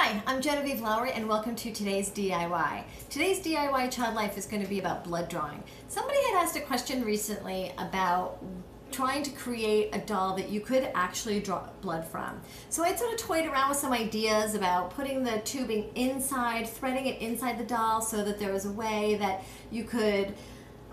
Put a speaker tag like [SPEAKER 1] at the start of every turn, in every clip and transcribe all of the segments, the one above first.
[SPEAKER 1] Hi, I'm Genevieve Lowry and welcome to today's DIY. Today's DIY Child Life is going to be about blood drawing. Somebody had asked a question recently about trying to create a doll that you could actually draw blood from. So I sort of toyed around with some ideas about putting the tubing inside, threading it inside the doll so that there was a way that you could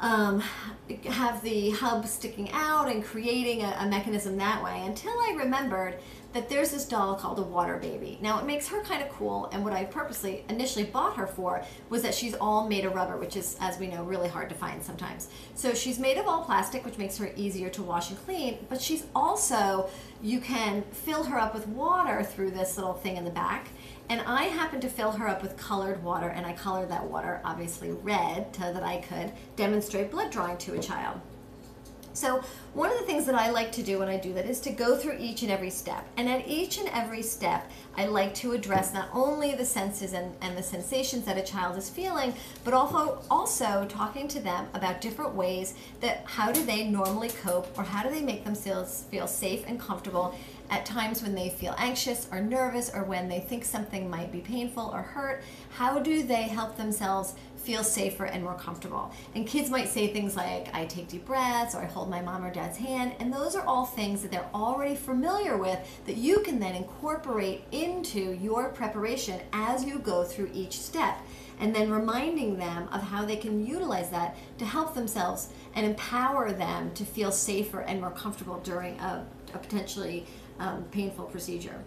[SPEAKER 1] have the hub sticking out and creating a mechanism that way, until I remembered that there's this doll called a water baby. Now it makes her kind of cool, and what I purposely initially bought her for was that she's all made of rubber, which is, as we know, really hard to find sometimes. So she's made of all plastic, which makes her easier to wash and clean, but she's also, you can fill her up with water through this little thing in the back. And I happened to fill her up with colored water, and I colored that water obviously red so that I could demonstrate blood drawing to a child. So one of the things that I like to do when I do that is to go through each and every step. And at each and every step, I like to address not only the senses and the sensations that a child is feeling, but also talking to them about different ways that how do they normally cope, or how do they make themselves feel safe and comfortable at times when they feel anxious or nervous, or when they think something might be painful or hurt. How do they help themselves feel safer and more comfortable? And kids might say things like, I take deep breaths, or I hold my mom or dad's hand, and those are all things that they're already familiar with that you can then incorporate into your preparation as you go through each step, and then reminding them of how they can utilize that to help themselves and empower them to feel safer and more comfortable during a potentially painful procedure.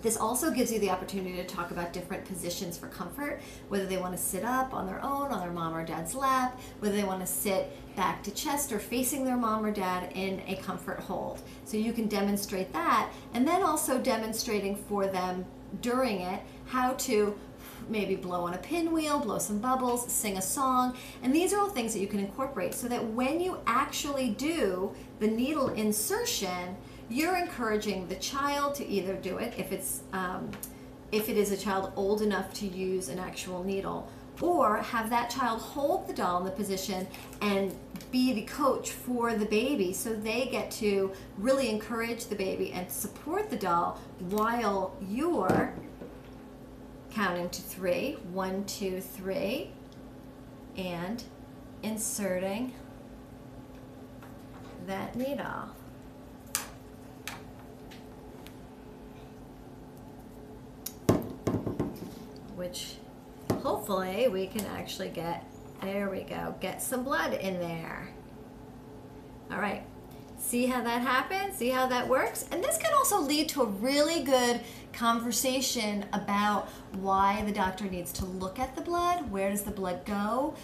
[SPEAKER 1] This also gives you the opportunity to talk about different positions for comfort, whether they want to sit up on their own, on their mom or dad's lap, whether they want to sit back to chest or facing their mom or dad in a comfort hold. So you can demonstrate that, and then also demonstrating for them during it how to maybe blow on a pinwheel, blow some bubbles, sing a song. And these are all things that you can incorporate so that when you actually do the needle insertion, you're encouraging the child to either do it if it is a child old enough to use an actual needle, or have that child hold the doll in the position and be the coach for the baby, so they get to really encourage the baby and support the doll while you're counting to 3, 1, 2, 3, and inserting that needle. Which hopefully we can actually get, there we go, get some blood in there. All right, see how that happens? See how that works? And this can also lead to a really good conversation about why the doctor needs to look at the blood, where does the blood go,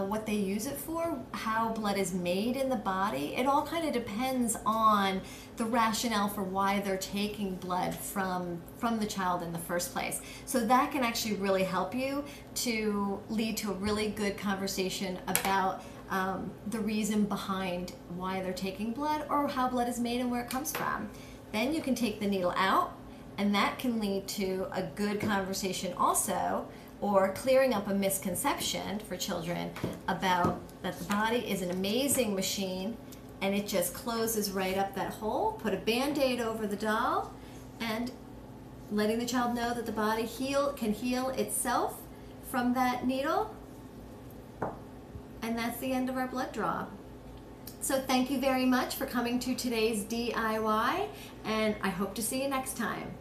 [SPEAKER 1] what they use it for, how blood is made in the body. It all kind of depends on the rationale for why they're taking blood from the child in the first place. So that can actually really help you to lead to a really good conversation about the reason behind why they're taking blood, or how blood is made and where it comes from. Then you can take the needle out, and that can lead to a good conversation also, or clearing up a misconception for children about that the body is an amazing machine and it just closes right up that hole. Put a Band-Aid over the doll, and letting the child know that the body can heal itself from that needle. And that's the end of our blood draw. So thank you very much for coming to today's DIY, and I hope to see you next time.